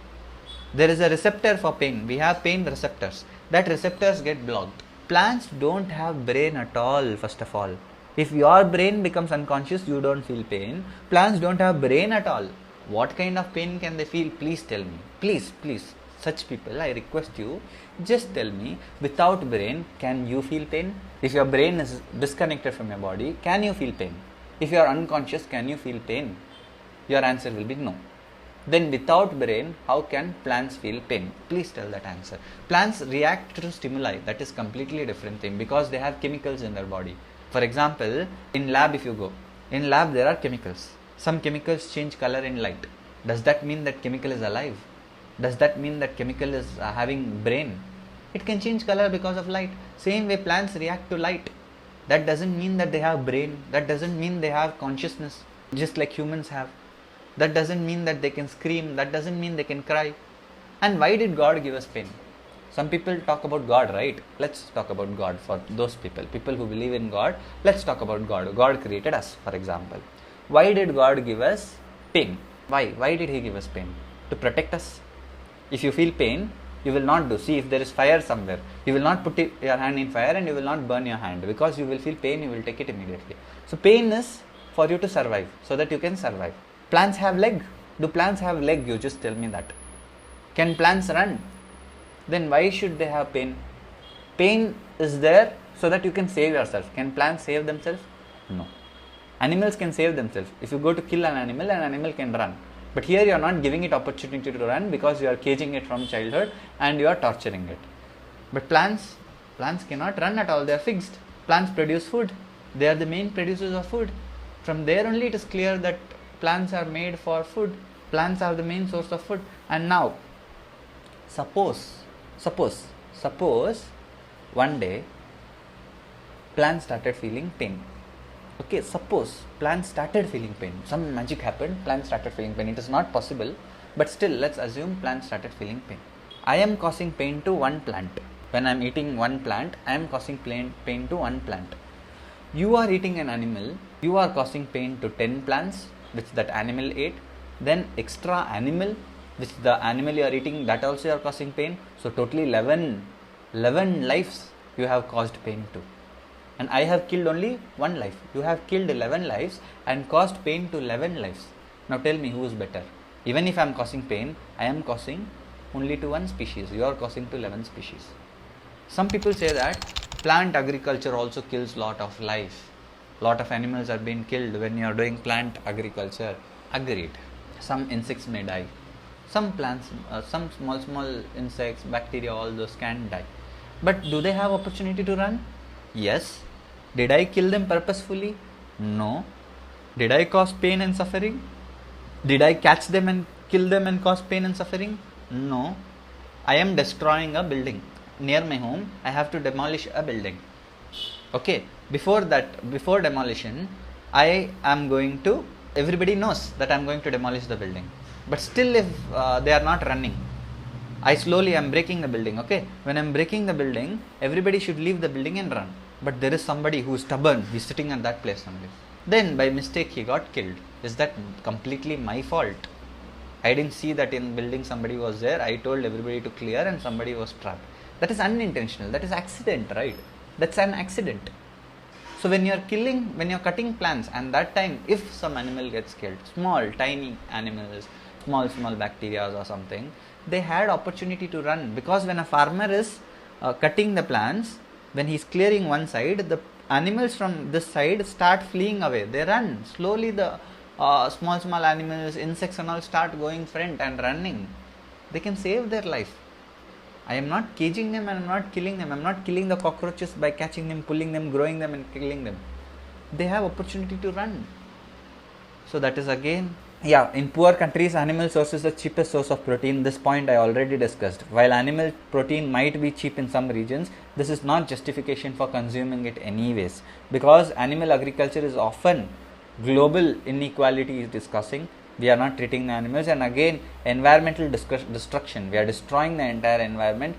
Speaker 1: There is a receptor for pain. We have pain receptors. That receptors get blocked. Plants don't have brain at all, first of all. If your brain becomes unconscious, you don't feel pain. Plants don't have brain at all. What kind of pain can they feel? Please tell me. Please. Such people, I request you, just tell me, without brain, can you feel pain? If your brain is disconnected from your body, can you feel pain? If you are unconscious, can you feel pain? Your answer will be no. Then without brain, how can plants feel pain? Please tell that answer. Plants react to stimuli. That is completely different thing because they have chemicals in their body. For example, in lab if you go, in lab there are chemicals. Some chemicals change color in light. Does that mean that chemical is alive? Does that mean that chemical is having brain? It can change color because of light. Same way plants react to light. That doesn't mean that they have brain. That doesn't mean they have consciousness, just like humans have. That doesn't mean that they can scream. That doesn't mean they can cry. And why did God give us pain? Some people talk about God, right? Let's talk about God for those people who believe in God. Let's talk about God. God created us, for example. Why did God give us pain? Why did he give us pain? To protect us. If you feel pain, you will not do. See, if there is fire somewhere, you will not put your hand in fire and you will not burn your hand, because you will feel pain, you will take it immediately. So pain is for you to survive, so that you can survive. Plants have leg. Do plants have leg? You just tell me that. Can plants run? Then why should they have pain? Pain is there so that you can save yourself. Can plants save themselves? No. Animals can save themselves. If you go to kill an animal can run. But here you are not giving it opportunity to run, because you are caging it from childhood and you are torturing it. But plants cannot run at all. They are fixed. Plants produce food. They are the main producers of food. From there only it is clear that plants are made for food. Plants are the main source of food. And now, suppose one day plants started feeling pain. Okay, suppose plants started feeling pain. Some magic happened, plants started feeling pain. It is not possible, but still let's assume plants started feeling pain. I am causing pain to one plant. When I am eating one plant, I am causing pain to one plant. You are eating an animal, you are causing pain to 10 plants which that animal ate. Then extra animal which the animal you are eating, that also you are causing pain. So totally 11 lives you have caused pain to. And I have killed only one life. You have killed 11 lives and caused pain to 11 lives. Now tell me, who is better? Even if I am causing pain, I am causing only to one species. You are causing to 11 species. Some people say that plant agriculture also kills lot of life. Lot of animals are being killed when you are doing plant agriculture. Agreed. Some insects may die. Some plants, some small insects, bacteria, all those can die. But do they have opportunity to run? Yes. Did I kill them purposefully? No. Did I cause pain and suffering? Did I catch them and kill them and cause pain and suffering? No. I am destroying a building. Near my home, I have to demolish a building. Okay. Before demolition, everybody knows that I am going to demolish the building. But still, if they are not running, I am breaking the building. Okay. When I am breaking the building, everybody should leave the building and run. But there is somebody who is stubborn, he is sitting at that place only. Then by mistake he got killed. Is that completely my fault? I didn't see that in building somebody was there. I told everybody to clear and somebody was trapped. That is unintentional. That is accident, right? That's an accident. So when you are cutting plants, and that time if some animal gets killed, small tiny animals, small bacteria or something, they had opportunity to run. Because when a farmer is cutting the plants, when he is clearing one side, the animals from this side start fleeing away. They run. Slowly the small animals, insects and all start going front and running. They can save their life. I am not caging them and I am not killing them. I am not killing the cockroaches by catching them, pulling them, growing them and killing them. They have opportunity to run. So that is again, in poor countries, animal source is the cheapest source of protein. This point I already discussed. While animal protein might be cheap in some regions, this is not justification for consuming it anyways. Because animal agriculture is often global inequality is discussing. We are not treating the animals, and again environmental destruction. We are destroying the entire environment.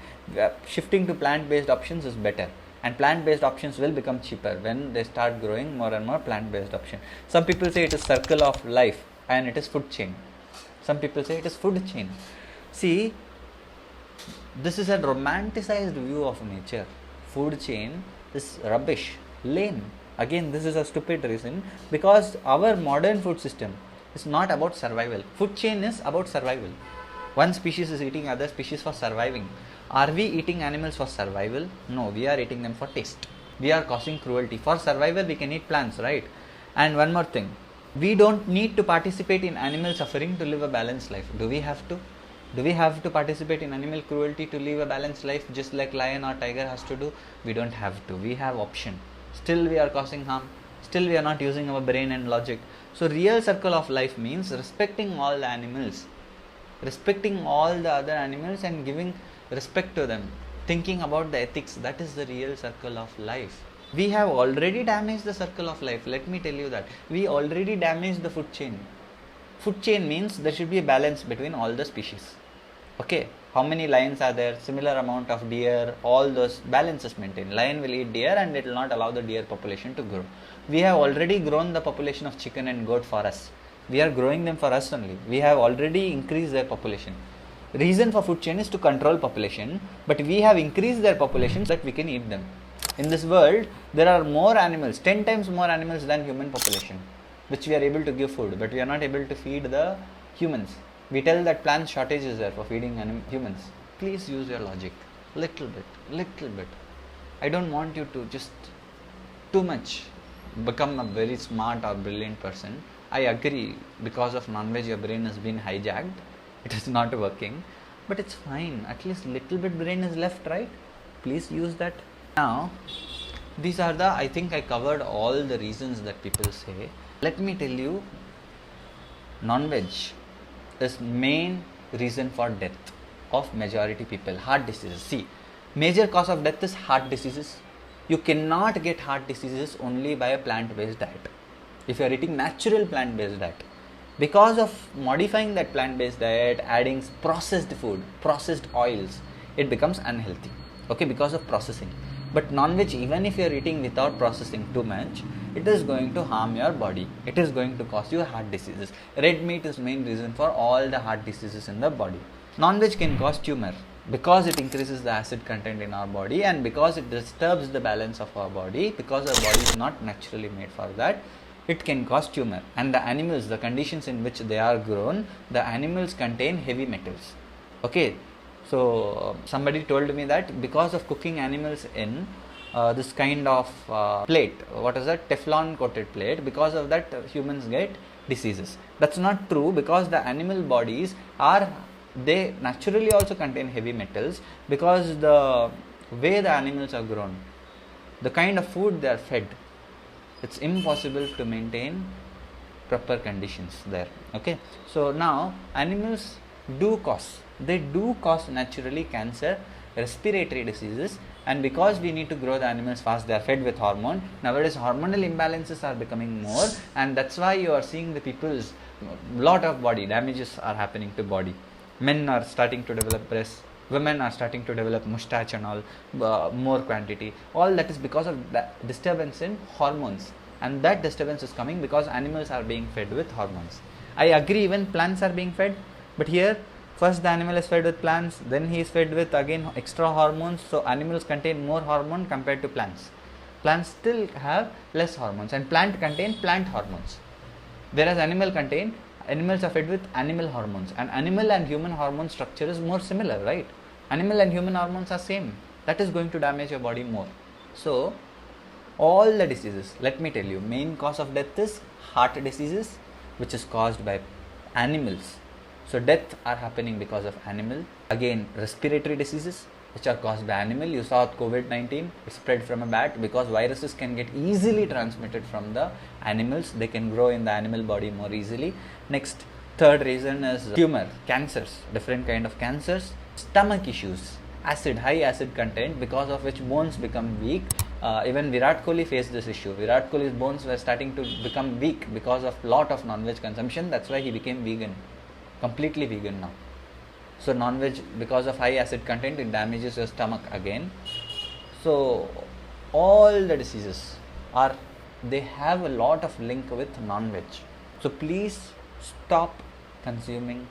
Speaker 1: Shifting to plant-based options is better. And plant-based options will become cheaper when they start growing more and more plant-based options. Some people say it is circle of life and it is food chain. Some people say it is food chain. See, this is a romanticized view of nature. Food chain is rubbish, lame. Again, this is a stupid reason, because our modern food system is not about survival. Food chain is about survival. One species is eating other species for surviving. Are we eating animals for survival? No, we are eating them for taste. We are causing cruelty. For survival, we can eat plants, right? And one more thing. We don't need to participate in animal suffering to live a balanced life. Do we have to? Do we have to participate in animal cruelty to live a balanced life, just like lion or tiger has to do? We don't have to. We have option. Still we are causing harm. Still we are not using our brain and logic. So real circle of life means respecting all the animals. Respecting all the other animals and giving respect to them. Thinking about the ethics. That is the real circle of life. We have already damaged the circle of life. Let me tell you that. We already damaged the food chain. Food chain means there should be a balance between all the species. Okay, how many lions are there? Similar amount of deer, all those balances maintained. Lion will eat deer and it will not allow the deer population to grow. We have already grown the population of chicken and goat for us. We are growing them for us only. We have already increased their population. Reason for food chain is to control population, but we have increased their population so that we can eat them. In this world, there are more animals, 10 times more animals than human population, which we are able to give food, but we are not able to feed the humans. We tell that plant shortage is there for feeding humans. Please use your logic, little bit. I don't want you to just too much become a very smart or brilliant person. I agree, because of non-veg your brain has been hijacked. It is not working, but it's fine. At least little bit brain is left, right? Please use that. Now, these are the, I think I covered all the reasons that people say. Let me tell you, non-veg is main reason for death of majority people. Heart diseases. See, major cause of death is heart diseases. You cannot get heart diseases only by a plant-based diet. If you are eating natural plant-based diet, because of modifying that plant-based diet, adding processed food, processed oils, it becomes unhealthy. Okay, because of processing. But non-veg, even if you are eating without processing too much, it is going to harm your body. It is going to cause you heart diseases. Red meat is main reason for all the heart diseases in the body. Non-veg can cause tumor because it increases the acid content in our body, and because it disturbs the balance of our body, because our body is not naturally made for that, it can cause tumor. And the animals, the conditions in which they are grown, the animals contain heavy metals. Okay, so somebody told me that because of cooking animals in this kind of plate, what is that, Teflon coated plate, because of that humans get diseases. That's not true, because the animal bodies are, they naturally also contain heavy metals, because the way the animals are grown, the kind of food they are fed, it's impossible to maintain proper conditions there. Okay, so now animals do cause naturally cancer, respiratory diseases, and because we need to grow the animals fast, they are fed with hormone. Nowadays hormonal imbalances are becoming more, and that's why you are seeing the people's lot of body damages are happening to body. Men are starting to develop breasts, women are starting to develop mustache and all, more quantity. All that is because of the disturbance in hormones, and that disturbance is coming because animals are being fed with hormones. I agree, even plants are being fed, but here first the animal is fed with plants, then he is fed with again extra hormones. So animals contain more hormone compared to plants. Plants still have less hormones, and plant contain plant hormones, whereas animals are fed with animal hormones, and animal and human hormone structure is more similar, right? Animal and human hormones are same. That is going to damage your body more. So all the diseases, let me tell you, main cause of death is heart diseases, which is caused by animals. So death are happening because of animal. Again, respiratory diseases, which are caused by animal. You saw COVID-19, it spread from a bat, because viruses can get easily transmitted from the animals. They can grow in the animal body more easily. Next, third reason is tumor, cancers, different kind of cancers. Stomach issues, high acid content, because of which bones become weak. Even Virat Kohli faced this issue. Virat Kohli's bones were starting to become weak because of lot of non-veg consumption. That's why he became vegan, completely vegan now. So non-veg, because of high acid content, it damages your stomach again. So all the diseases they have a lot of link with non-veg. So please stop consuming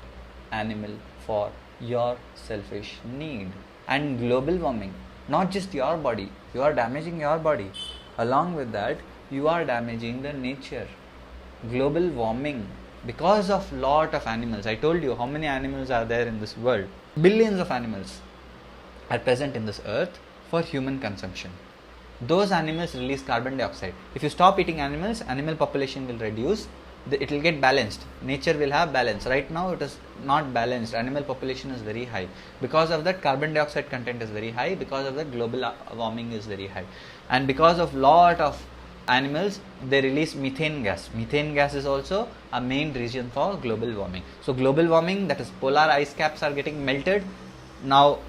Speaker 1: animal for your selfish need. And global warming, not just your body, you are damaging your body. Along with that, you are damaging the nature. Global warming, because of lot of animals. I told you how many animals are there in this world. Billions of animals are present in this earth for human consumption. Those animals release carbon dioxide. If you stop eating animals, animal population will reduce. It will get balanced. Nature will have balance. Right now it is not balanced. Animal population is very high. Because of that, carbon dioxide content is very high. Because of that, global warming is very high. And because of lot of animals, they release methane gas. Methane gas is also a main reason for global warming. So global warming, that is polar ice caps are getting melted. Now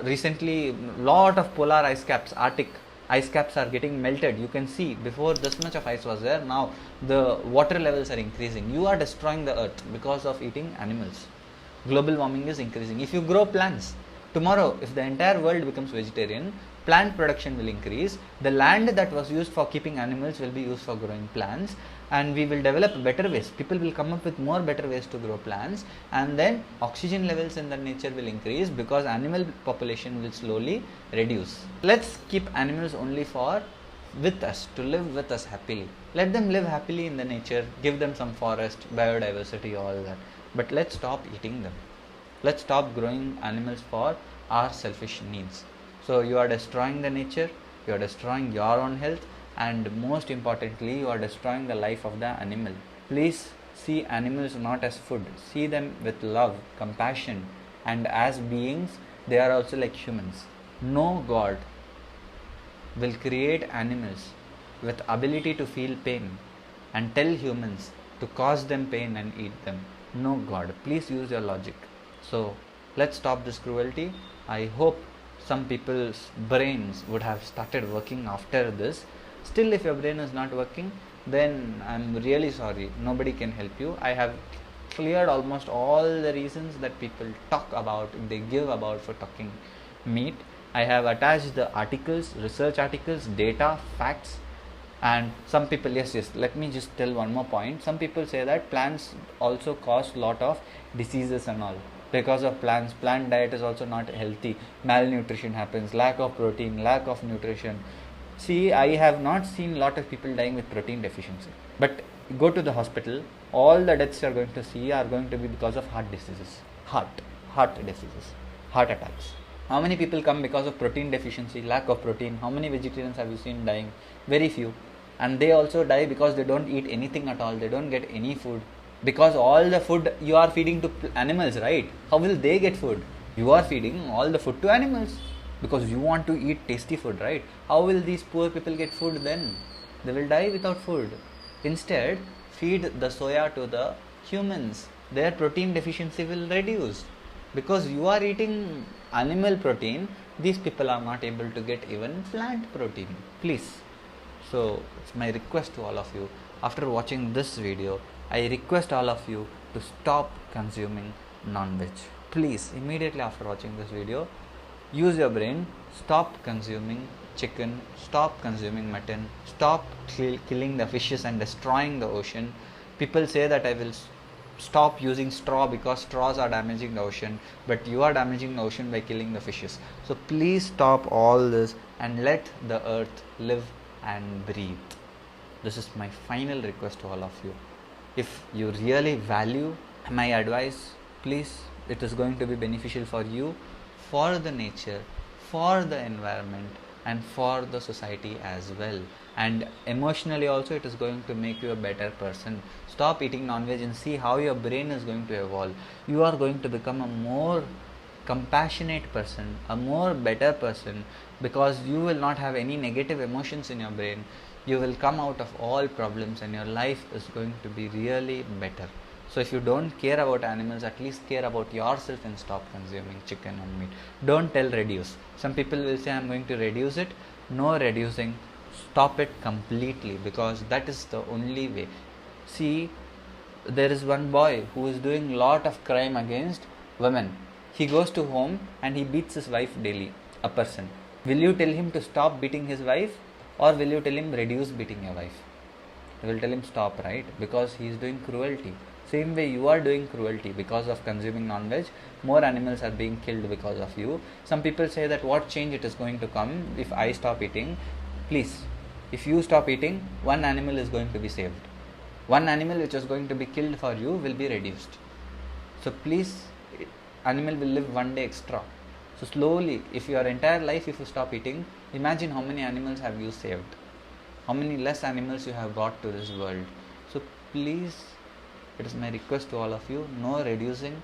Speaker 1: recently lot of polar ice caps, Arctic ice caps are getting melted. You can see before this much of ice was there. Now the water levels are increasing. You are destroying the earth because of eating animals. Global warming is increasing. If you grow plants Tomorrow, if the entire world becomes vegetarian, plant production will increase. The land that was used for keeping animals will be used for growing plants, and we will develop better ways. People will come up with more better ways to grow plants, and then oxygen levels in the nature will increase because animal population will slowly reduce. Let's keep animals only for with us, to live with us happily. Let them live happily in the nature, give them some forest, biodiversity, all that. But let's stop eating them. Let's stop growing animals for our selfish needs. So you are destroying the nature, you are destroying your own health, and most importantly, you are destroying the life of the animal. Please see animals not as food. See them with love, compassion, and as beings, they are also like humans. No God will create animals with ability to feel pain and tell humans to cause them pain and eat them. No God. Please use your logic. So let's stop this cruelty. I hope some people's brains would have started working after this. Still, if your brain is not working, then I'm really sorry. Nobody can help you. I have cleared almost all the reasons that people talk about, they give about for talking meat. I have attached the articles, research articles, data, facts, and some people, yes, let me just tell one more point. Some people say that plants also cause lot of diseases and all. Because of plants, plant diet is also not healthy. Malnutrition happens, lack of protein, lack of nutrition. See, I have not seen lot of people dying with protein deficiency. But go to the hospital, all the deaths you are going to see are going to be because of heart diseases, heart diseases, heart attacks. How many people come because of protein deficiency, lack of protein? How many vegetarians have you seen dying? Very few. And they also die because they don't eat anything at all. They don't get any food. Because all the food you are feeding to animals, right? How will they get food? You are feeding all the food to animals because you want to eat tasty food, right? How will these poor people get food then? They will die without food. Instead, feed the soya to the humans. Their protein deficiency will reduce. Because you are eating animal protein, these people are not able to get even plant protein. Please. So it's my request to all of you. After watching this video, I request all of you to stop consuming non-veg. Please, immediately after watching this video, use your brain. Stop consuming chicken. Stop consuming mutton. Stop killing the fishes and destroying the ocean. People say that I will stop using straw because straws are damaging the ocean, but you are damaging the ocean by killing the fishes. So please stop all this and let the earth live and breathe. This is my final request to all of you. If you really value my advice, please, it is going to be beneficial for you, for the nature, for the environment, and for the society as well. And emotionally also, it is going to make you a better person. Stop eating non-veg and see how your brain is going to evolve. You are going to become a more compassionate person, a more better person, because you will not have any negative emotions in your brain. You will come out of all problems and your life is going to be really better. So if you don't care about animals, at least care about yourself and stop consuming chicken and meat. Don't tell reduce. Some people will say I'm going to reduce it. No reducing. Stop it completely, because that is the only way. See, there is one boy who is doing lot of crime against women. He goes to home and he beats his wife daily, a person. Will you tell him to stop beating his wife, or will you tell him reduce beating your wife? You will tell him stop, right? Because he is doing cruelty. Same way you are doing cruelty because of consuming non-veg. More animals are being killed because of you. Some people say that what change it is going to come if I stop eating. Please, if you stop eating, one animal is going to be saved. One animal which is going to be killed for you will be reduced. So please, animal will live one day extra. So slowly, if your entire life, if you stop eating, imagine how many animals have you saved. How many less animals you have brought to this world. So please, it is my request to all of you, no reducing,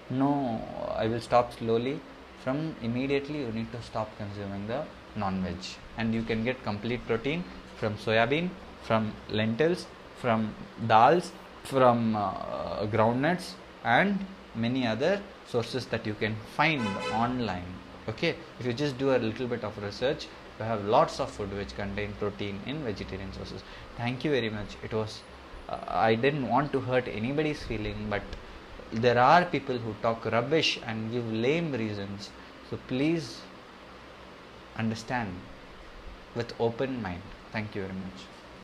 Speaker 1: no, I will stop slowly. From immediately, you need to stop consuming the non-veg. And you can get complete protein from soybean, from lentils, from dals, from groundnuts, and many other sources that you can find online. Okay, if you just do a little bit of research, you have lots of food which contain protein in vegetarian sources. Thank you very much. It was I didn't want to hurt anybody's feeling, but there are people who talk rubbish and give lame reasons. So please understand with open mind. Thank you very much.